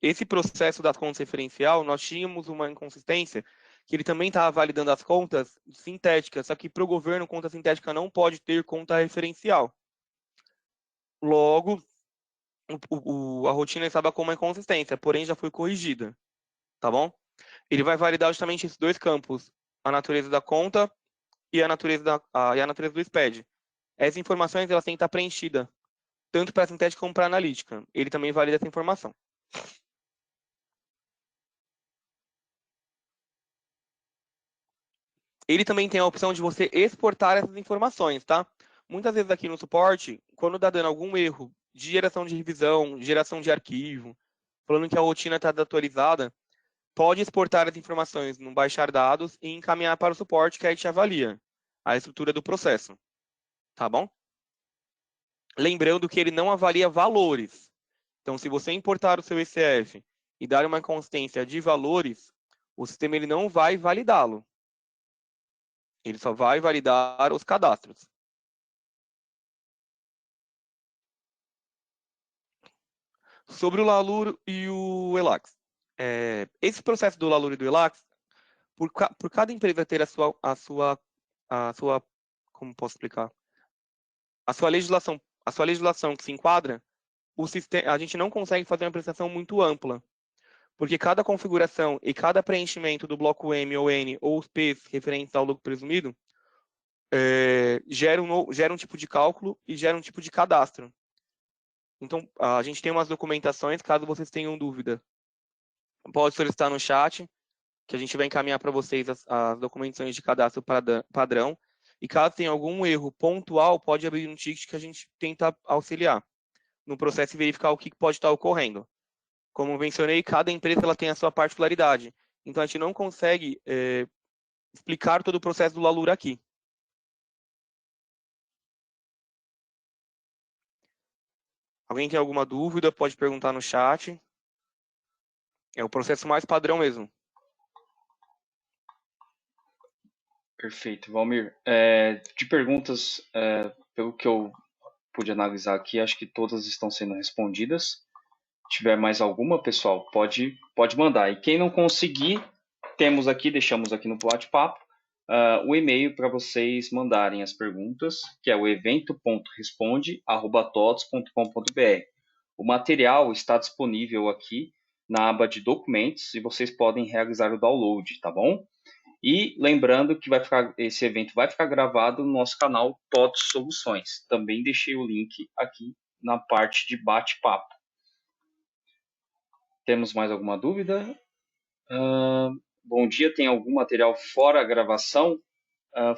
Esse processo das contas referencial, nós tínhamos uma inconsistência que ele também estava validando as contas sintéticas, só que para o governo, conta sintética não pode ter conta referencial. Logo, a rotina estava com uma inconsistência, porém já foi corrigida, tá bom? Ele vai validar justamente esses dois campos, a natureza da conta e a natureza, e a natureza do SPED. Essas informações elas têm que estar preenchidas, tanto para a sintética como para a analítica. Ele também valida essa informação. Ele também tem a opção de você exportar essas informações, tá? Muitas vezes aqui no suporte, quando dá dando algum erro de geração de revisão, geração de arquivo, falando que a rotina está desatualizada, pode exportar as informações no baixar dados e encaminhar para o suporte que a gente avalia a estrutura do processo, tá bom? Lembrando que ele não avalia valores. Então, se você importar o seu ECF e dar uma consistência de valores, o sistema ele não vai validá-lo. Ele só vai validar os cadastros. Sobre o Lalur e o Elax. Esse processo do Lalur e do Elax, por cada empresa ter a sua, como posso explicar? A sua legislação que se enquadra, a gente não consegue fazer uma prestação muito ampla, porque cada configuração e cada preenchimento do bloco M ou N ou os P's referentes ao lucro presumido gera um tipo de cálculo e gera um tipo de cadastro. Então, a gente tem umas documentações, caso vocês tenham dúvida, pode solicitar no chat, que a gente vai encaminhar para vocês as documentações de cadastro padrão. E caso tenha algum erro pontual, pode abrir um ticket que a gente tenta auxiliar no processo e verificar o que pode estar ocorrendo. Como mencionei, cada empresa ela tem a sua particularidade. Então, a gente não consegue explicar todo o processo do Lalur aqui. Alguém tem alguma dúvida, pode perguntar no chat. É o processo mais padrão mesmo. Perfeito, Valmir. De perguntas, pelo que eu pude analisar aqui, acho que todas estão sendo respondidas. Se tiver mais alguma, pessoal, pode mandar. E quem não conseguir, deixamos aqui no bate-papo, o e-mail para vocês mandarem as perguntas, que é o evento.responde@tots.com.br. O material está disponível aqui na aba de documentos e vocês podem realizar o download, tá bom? E lembrando que esse evento vai ficar gravado no nosso canal TOTS Soluções. Também deixei o link aqui na parte de bate-papo. Temos mais alguma dúvida? Bom dia, tem algum material fora a gravação?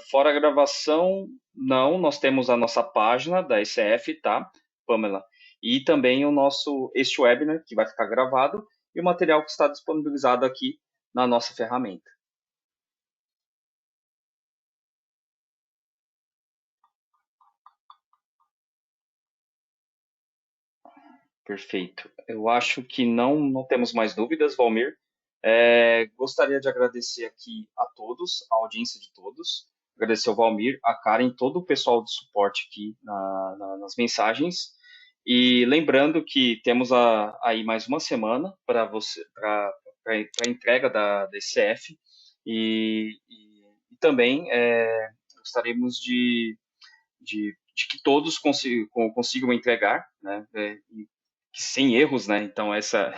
Fora a gravação, não. Nós temos a nossa página da ECF, tá, Pamela? E também este webinar, que vai ficar gravado, e o material que está disponibilizado aqui na nossa ferramenta. Perfeito. Eu acho que não temos mais dúvidas, Valmir. Gostaria de agradecer aqui a todos, a audiência de todos, agradecer ao Valmir, a Karen, todo o pessoal do suporte aqui nas mensagens, e lembrando que temos aí mais uma semana para a entrega da ECF, e também gostaríamos de que todos consigam entregar, né, sem erros, né? Então essa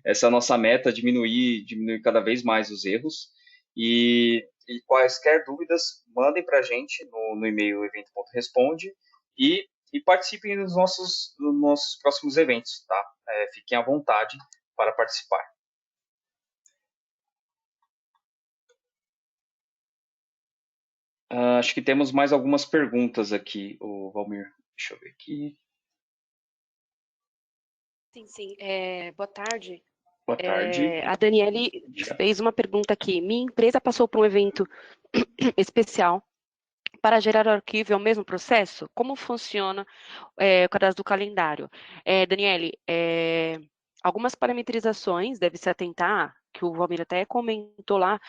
é a nossa meta, diminuir cada vez mais os erros. E quaisquer dúvidas, mandem para a gente no e-mail evento.responde e participem dos nossos próximos eventos, tá? Fiquem à vontade para participar. Acho que temos mais algumas perguntas aqui, o Valmir. Deixa eu ver aqui. Sim. Boa tarde. Boa tarde. A Daniele fez uma pergunta aqui. Minha empresa passou por um evento especial para gerar arquivo, é o mesmo processo? Como funciona o cadastro do calendário? Daniele, algumas parametrizações deve se atentar, que o Valmir até comentou lá,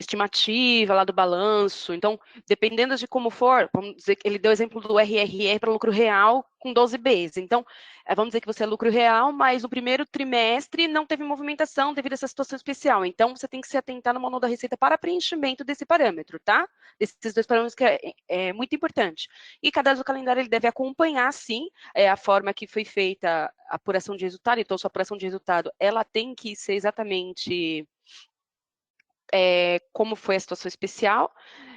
estimativa lá do balanço. Então, dependendo de como for, vamos dizer que ele deu o exemplo do RRR para lucro real com 12 Bs. Então, vamos dizer que você é lucro real, mas no primeiro trimestre não teve movimentação devido a essa situação especial. Então, você tem que se atentar no manual da Receita para preenchimento desse parâmetro, tá? Desses dois parâmetros que é muito importante. E cadastro do calendário, ele deve acompanhar, sim, a forma que foi feita a apuração de resultado. Então, sua apuração de resultado, ela tem que ser exatamente como foi a situação especial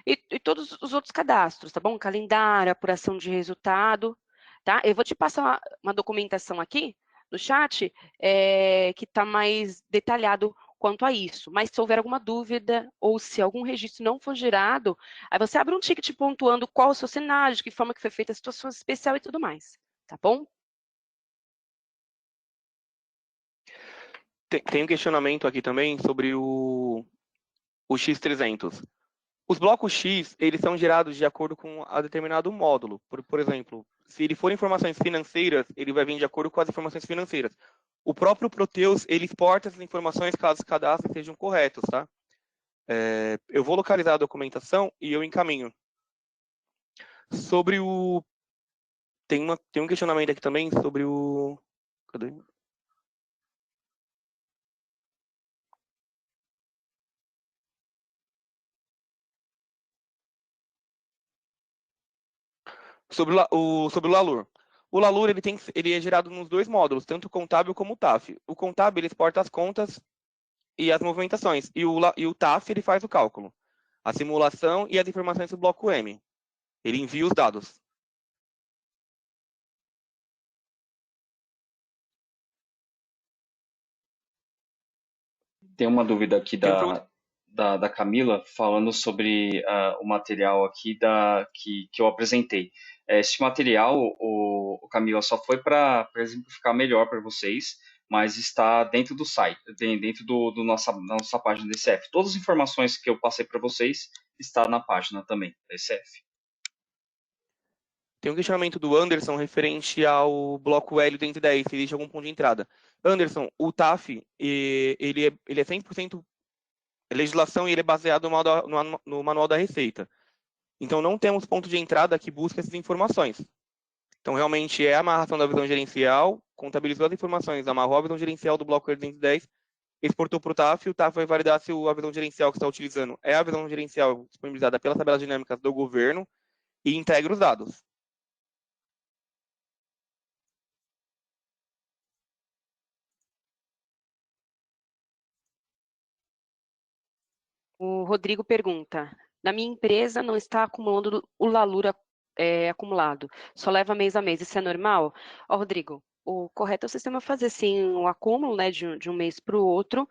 e todos os outros cadastros, tá bom? Calendário, apuração de resultado, tá? Eu vou te passar uma documentação aqui no chat que está mais detalhado quanto a isso. Mas se houver alguma dúvida ou se algum registro não for gerado, aí você abre um ticket pontuando qual o seu cenário, de que forma que foi feita a situação especial e tudo mais, tá bom? Tem um questionamento aqui também sobre o X300. Os blocos X, eles são gerados de acordo com a determinado módulo. Por exemplo, se ele for informações financeiras, ele vai vir de acordo com as informações financeiras. O próprio Proteus, ele exporta essas informações caso os cadastros sejam corretos, tá? Eu vou localizar a documentação e eu encaminho. Sobre o... Tem um questionamento aqui também sobre o... Cadê? Sobre o Lalur. O Lalur ele é gerado nos dois módulos, tanto o contábil como o TAF. O contábil ele exporta as contas e as movimentações, e o TAF ele faz o cálculo, a simulação e as informações do bloco M. Ele envia os dados. Tem uma dúvida aqui da Camila, falando sobre o material aqui que eu apresentei. Esse material, Camila, só foi para exemplificar melhor para vocês, mas está dentro do site, dentro da nossa página da ECF. Todas as informações que eu passei para vocês estão na página também da ECF. Tem um questionamento do Anderson referente ao bloco L 210, se existe algum ponto de entrada. Anderson, o TAF, ele é 100% legislação e ele é baseado no manual da Receita. Então, não temos ponto de entrada que busca essas informações. Então, realmente, é a amarração da visão gerencial, contabilizou as informações, amarrou a visão gerencial do bloco L 210, exportou para o TAF, e o TAF vai validar se a visão gerencial que está utilizando é a visão gerencial disponibilizada pelas tabelas dinâmicas do governo e integra os dados. O Rodrigo pergunta, na minha empresa não está acumulando o Lalura acumulado, só leva mês a mês, isso é normal? Rodrigo, o correto é o sistema fazer sim um acúmulo, né, de um mês para o outro.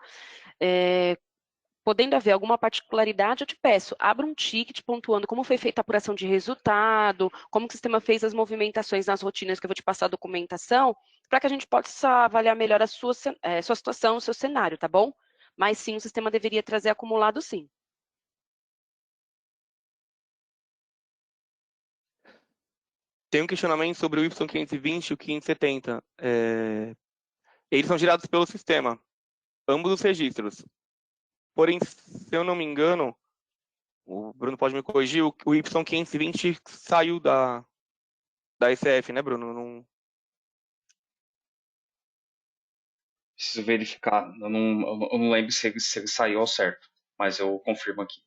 Podendo haver alguma particularidade, eu te peço, abra um ticket pontuando como foi feita a apuração de resultado, como o sistema fez as movimentações nas rotinas, que eu vou te passar a documentação, para que a gente possa avaliar melhor a sua situação, o seu cenário, tá bom? Mas sim, o sistema deveria trazer acumulado sim. Tem um questionamento sobre o Y520 e o 570. Eles são gerados pelo sistema, ambos os registros. Porém, se eu não me engano, o Bruno pode me corrigir, o Y520 saiu da ECF, né, Bruno? Não... Preciso verificar. Eu não lembro se ele saiu ao certo, mas eu confirmo aqui.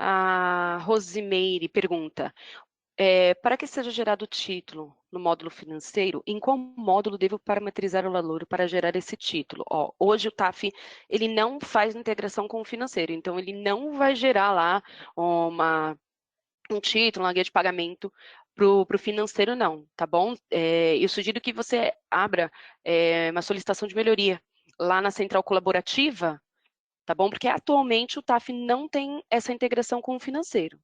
A Rosimeire pergunta: para que seja gerado o título no módulo financeiro, em qual módulo devo parametrizar o valor para gerar esse título? Ó, hoje o TAF ele não faz integração com o financeiro, então ele não vai gerar lá um título, uma guia de pagamento para o financeiro, não, tá bom? Eu sugiro que você abra uma solicitação de melhoria lá na central colaborativa, tá bom? Porque atualmente o TAF não tem essa integração com o financeiro.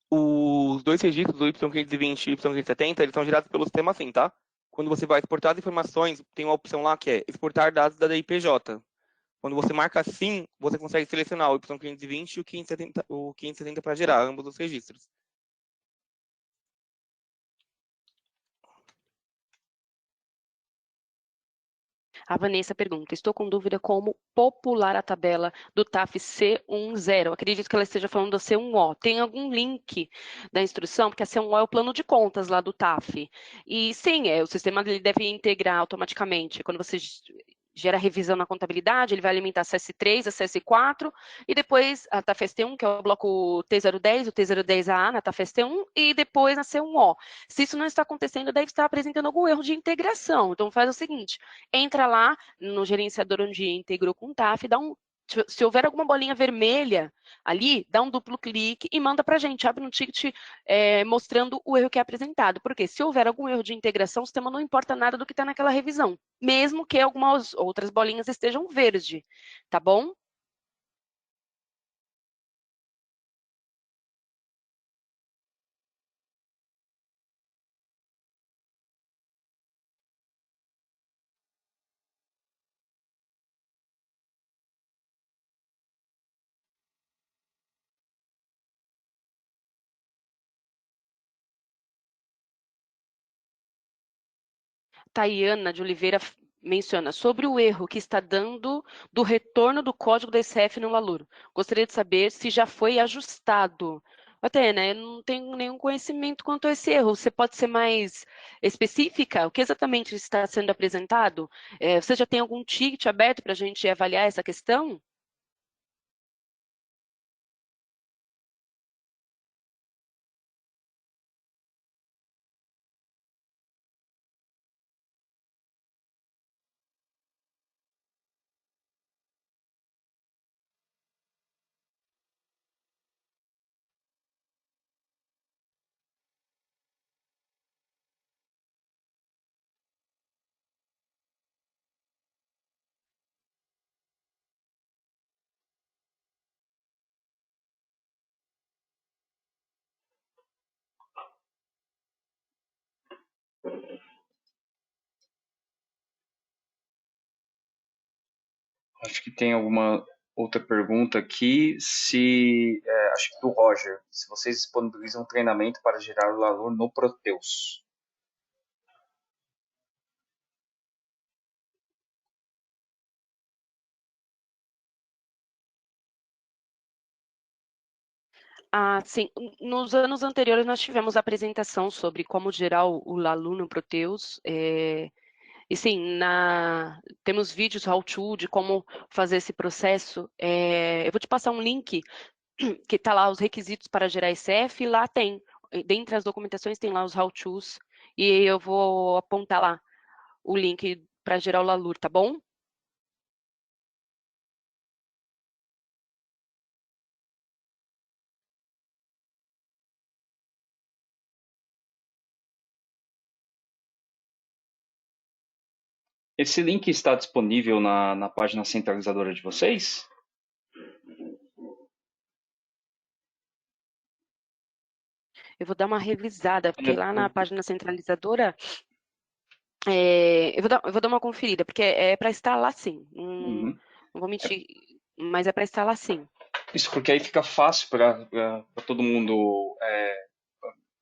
Os dois registros, o Y520 e o Y570, eles são gerados pelo sistema assim, tá? Quando você vai exportar as informações, tem uma opção lá que é exportar dados da DIPJ. Quando você marca sim, você consegue selecionar o Y520 e o 570 para gerar ambos os registros. A Vanessa pergunta: estou com dúvida como popular a tabela do TAF C10. Acredito que ela esteja falando da C1O. Tem algum link da instrução? Porque a C1O é o plano de contas lá do TAF. E sim, o sistema ele deve integrar automaticamente. Quando você gera revisão na contabilidade, ele vai alimentar a CS3, a CS4, e depois a TAFES-T1, que é o bloco T010, o T010A na TAFES-T1, e depois na C1O. Se isso não está acontecendo, deve estar apresentando algum erro de integração. Então faz o seguinte: entra lá no gerenciador onde integrou com o TAF, se houver alguma bolinha vermelha ali, dá um duplo clique e manda para a gente, abre um ticket mostrando o erro que é apresentado. Porque se houver algum erro de integração, o sistema não importa nada do que está naquela revisão, mesmo que algumas outras bolinhas estejam verde, tá bom? Tayana de Oliveira menciona sobre o erro que está dando do retorno do código da SF no Laluro. Gostaria de saber se já foi ajustado. Até, né? Eu não tenho nenhum conhecimento quanto a esse erro. Você pode ser mais específica? O que exatamente está sendo apresentado? Você já tem algum ticket aberto para a gente avaliar essa questão? Acho que tem alguma outra pergunta aqui. Acho que do Roger. Se vocês disponibilizam treinamento para gerar o valor no Proteus. Ah, sim. Nos anos anteriores nós tivemos apresentação sobre como gerar o Lalu no Proteus. E sim, temos vídeos how-to de como fazer esse processo. Eu vou te passar um link que está lá os requisitos para gerar SF, e lá tem, dentre as documentações, tem lá os how-tos, e eu vou apontar lá o link para gerar o Lalur, tá bom? Esse link está disponível na página centralizadora de vocês? Eu vou dar uma revisada, porque lá na página centralizadora, eu vou dar uma conferida, porque é para estar lá sim. Não vou mentir, mas é para estar lá sim. Isso porque aí fica fácil para todo mundo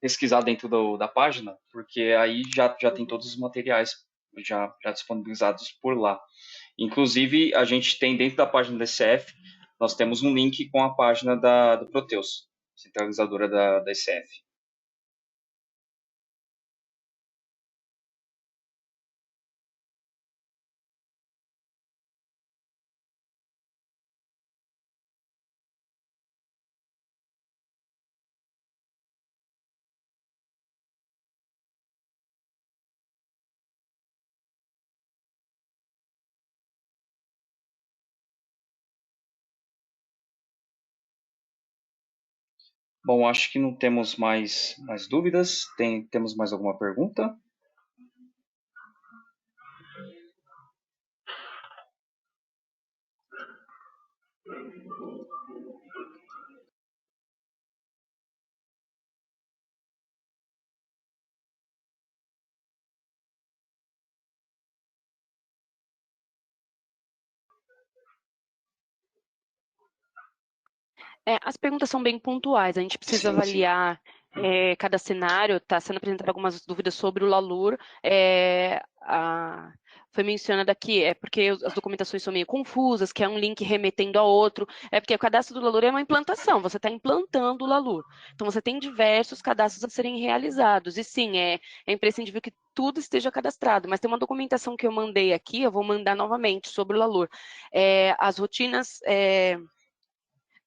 pesquisar dentro da página, porque aí já tem todos os materiais já disponibilizados por lá. Inclusive, a gente tem dentro da página da ECF, nós temos um link com a página do Proteus, centralizadora da ECF. Bom, acho que não temos mais dúvidas. Temos mais alguma pergunta? As perguntas são bem pontuais, a gente precisa avaliar cada cenário, está sendo apresentado algumas dúvidas sobre o LALUR. Foi mencionado aqui, porque as documentações são meio confusas, que é um link remetendo a outro, porque o cadastro do LALUR é uma implantação, você está implantando o LALUR. Então, você tem diversos cadastros a serem realizados, e sim, é imprescindível que tudo esteja cadastrado, mas tem uma documentação que eu mandei aqui, eu vou mandar novamente, sobre o LALUR. As rotinas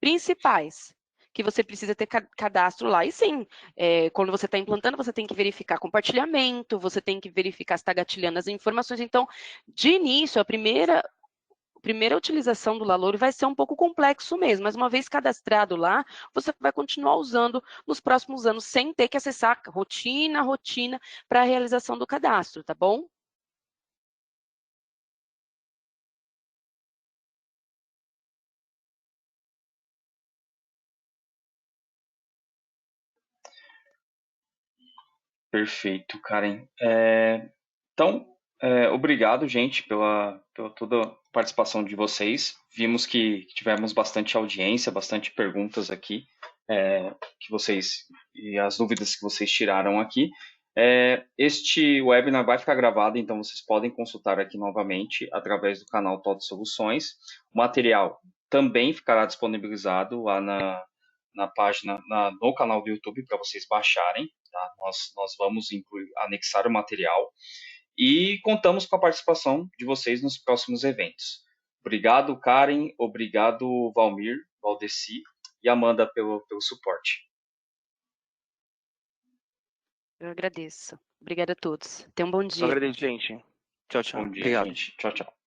principais que você precisa ter cadastro lá. E sim, quando você está implantando, você tem que verificar compartilhamento, você tem que verificar se está gatilhando as informações. Então, de início, a primeira utilização do LALUR vai ser um pouco complexo mesmo, mas uma vez cadastrado lá, você vai continuar usando nos próximos anos, sem ter que acessar rotina para a realização do cadastro, tá bom? Perfeito, Karen. Então, obrigado, gente, pela toda a participação de vocês. Vimos que tivemos bastante audiência, bastante perguntas aqui, e as dúvidas que vocês tiraram aqui. Este webinar vai ficar gravado, então vocês podem consultar aqui novamente através do canal TOTS Soluções. O material também ficará disponibilizado lá na página, no canal do YouTube para vocês baixarem. Tá? Nós vamos anexar o material e contamos com a participação de vocês nos próximos eventos. Obrigado, Karen, obrigado, Valmir, Valdeci e Amanda pelo suporte. Eu agradeço. Obrigada a todos. Tenham um bom dia. Eu agradeço, gente. Tchau, tchau. Bom dia, Obrigado. gente. Tchau, tchau.